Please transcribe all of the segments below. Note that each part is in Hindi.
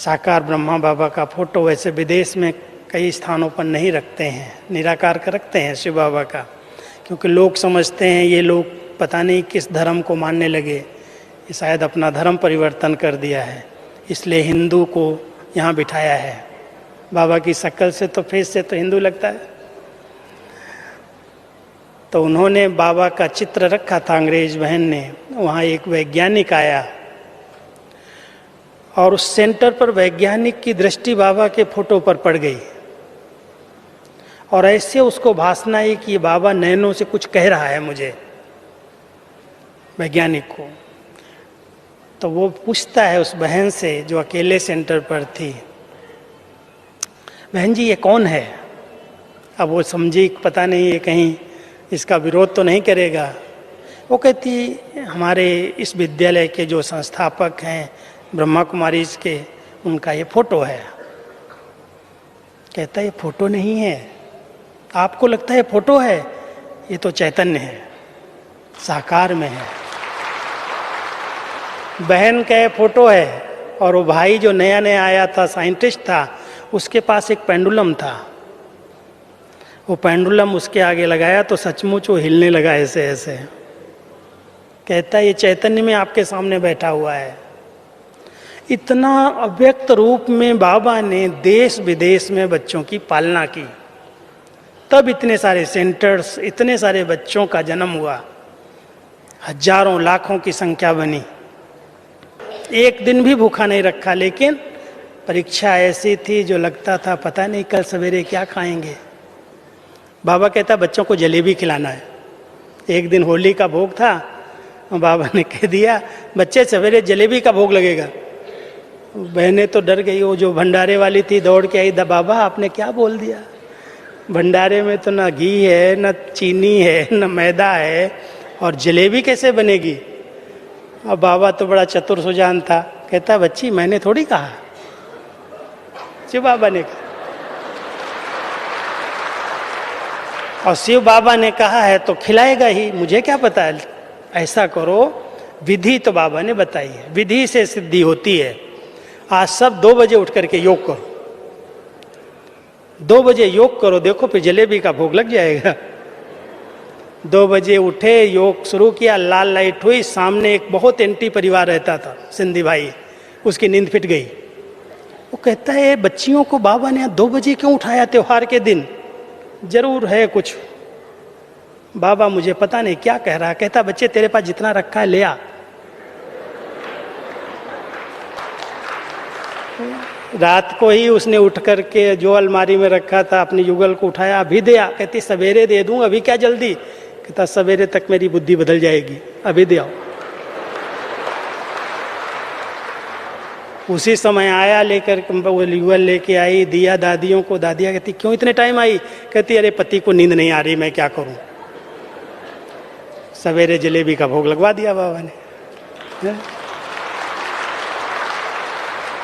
साकार ब्रह्मा बाबा का फोटो वैसे विदेश में कई स्थानों पर नहीं रखते हैं, निराकार का रखते हैं शिव बाबा का, क्योंकि लोग समझते हैं ये लोग पता नहीं किस धर्म को मानने लगे, ये शायद अपना धर्म परिवर्तन कर दिया है, इसलिए हिंदू को यहाँ बिठाया है। बाबा की शक्ल से तो फेस से तो हिंदू लगता है, तो उन्होंने बाबा का चित्र रखा था अंग्रेज बहन ने। वहाँ एक वैज्ञानिक आया और उस सेंटर पर वैज्ञानिक की दृष्टि बाबा के फोटो पर पड़ गई और ऐसे उसको भासना आई कि बाबा नैनों से कुछ कह रहा है मुझे, वैज्ञानिक को। तो वो पूछता है उस बहन से जो अकेले सेंटर पर थी, बहन जी ये कौन है? अब वो समझी पता नहीं ये कहीं इसका विरोध तो नहीं करेगा। वो कहती हमारे इस विद्यालय के जो संस्थापक हैं ब्रह्मा कुमारीज के, उनका ये फोटो है। कहता ये फोटो नहीं है, आपको लगता है फोटो है, ये तो चैतन्य है, साकार में है। बहन का फोटो है और वो भाई जो नया नया आया था, साइंटिस्ट था, उसके पास एक पेंडुलम था। वो पेंडुलम उसके आगे लगाया तो सचमुच वो हिलने लगा ऐसे ऐसे। कहता ये चैतन्य में आपके सामने बैठा हुआ है। इतना अव्यक्त रूप में बाबा ने देश विदेश में बच्चों की पालना की, तब इतने सारे सेंटर्स, इतने सारे बच्चों का जन्म हुआ, हजारों लाखों की संख्या बनी। एक दिन भी भूखा नहीं रखा, लेकिन परीक्षा ऐसी थी जो लगता था पता नहीं कल सवेरे क्या खाएंगे। बाबा कहता बच्चों को जलेबी खिलाना है। एक दिन होली का भोग था, बाबा ने कह दिया बच्चे सवेरे जलेबी का भोग लगेगा। बहनें तो डर गई, वो जो भंडारे वाली थी दौड़ के आई, बाबा आपने क्या बोल दिया? भंडारे में तो ना घी है, न चीनी है, न मैदा है, और जलेबी कैसे बनेगी? अब बाबा तो बड़ा चतुर सुजान था, कहता बच्ची मैंने थोड़ी कहा, शिव बाबा ने कहा। और शिव बाबा ने कहा है तो खिलाएगा ही, मुझे क्या पता है। ऐसा करो, विधि तो बाबा ने बताई है, विधि से सिद्धि होती है। आज सब 2 बजे उठ करके योग करो, 2 बजे योग करो, देखो फिर जलेबी का भोग लग जाएगा। 2 बजे उठे, योग शुरू किया, लाल लाइट हुई, सामने एक बहुत एंटी परिवार रहता था, सिंधी भाई, उसकी नींद फिट गई। वो कहता है बच्चियों को बाबा ने 2 बजे क्यों उठाया त्योहार के दिन? जरूर है कुछ। बाबा मुझे पता नहीं क्या कह रहा। कहता बच्चे तेरे पास जितना रखा है ले आ। रात को ही उसने उठ करके जो अलमारी में रखा था अपनी युगल को उठाया, अभी दे आ। कहती सवेरे दे दूं, अभी क्या जल्दी? कहता सवेरे तक मेरी बुद्धि बदल जाएगी, अभी दे आओ। उसी समय आया लेकर, वो युगल लेके आई, दिया दादियों को। दादियाँ कहती क्यों इतने टाइम आई? कहती अरे पति को नींद नहीं आ रही, मैं क्या करूं। सवेरे जलेबी का भोग लगवा दिया बाबा ने।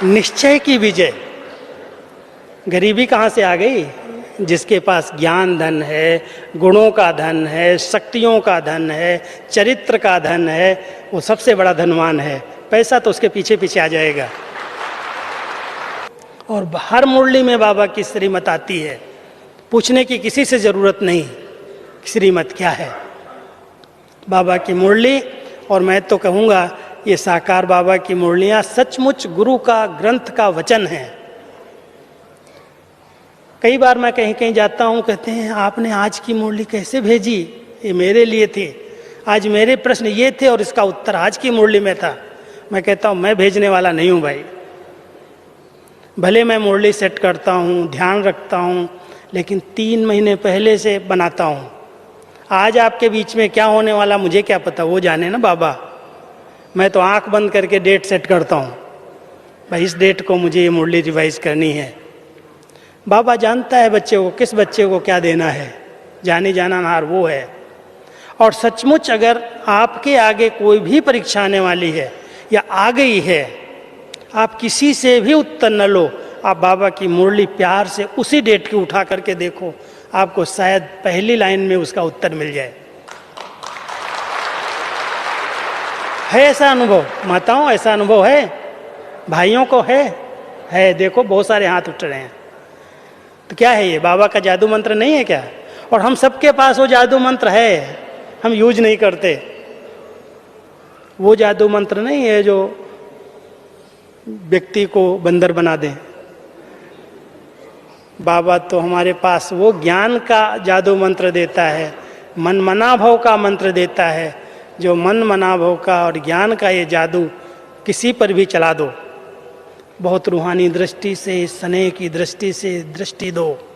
निश्चय की विजय। गरीबी कहाँ से आ गई? जिसके पास ज्ञान धन है, गुणों का धन है, शक्तियों का धन है, चरित्र का धन है, वो सबसे बड़ा धनवान है। पैसा तो उसके पीछे पीछे आ जाएगा। और हर मुरली में बाबा की श्रीमत आती है, पूछने की किसी से जरूरत नहीं, श्रीमत क्या है बाबा की मुरली। और मैं तो कहूँगा ये साकार बाबा की मुरलियाँ सचमुच गुरु का ग्रंथ का वचन है। कई बार मैं कहीं कहीं जाता हूँ, कहते हैं आपने आज की मुरली कैसे भेजी? ये मेरे लिए थी, आज मेरे प्रश्न ये थे और इसका उत्तर आज की मुरली में था। मैं कहता हूँ मैं भेजने वाला नहीं हूँ भाई। भले मैं मुरली सेट करता हूँ, ध्यान रखता हूँ, लेकिन 3 महीने पहले से बनाता हूँ। आज आपके बीच में क्या होने वाला मुझे क्या पता, वो जाने ना बाबा। मैं तो आंख बंद करके डेट सेट करता हूँ, भाई इस डेट को मुझे ये मुरली रिवाइज करनी है। बाबा जानता है बच्चे को, किस बच्चे को क्या देना है, जाने जाना हार वो है। और सचमुच अगर आपके आगे कोई भी परीक्षा आने वाली है या आ गई है, आप किसी से भी उत्तर न लो, आप बाबा की मुरली प्यार से उसी डेट की उठा करके देखो, आपको शायद पहली लाइन में उसका उत्तर मिल जाए। है ऐसा अनुभव? माताओं ऐसा अनुभव है? भाइयों को है है, देखो बहुत सारे हाथ उठ रहे हैं। तो क्या है ये, बाबा का जादू मंत्र नहीं है क्या? और हम सबके पास वो जादू मंत्र है, हम यूज नहीं करते। वो जादू मंत्र नहीं है जो व्यक्ति को बंदर बना दे। बाबा तो हमारे पास वो ज्ञान का जादू मंत्र देता है, मन मनाभव का मंत्र देता है, जो मन मनाभव का और ज्ञान का ये जादू किसी पर भी चला दो। बहुत रूहानी दृष्टि से, स्नेह की दृष्टि से दृष्टि दो।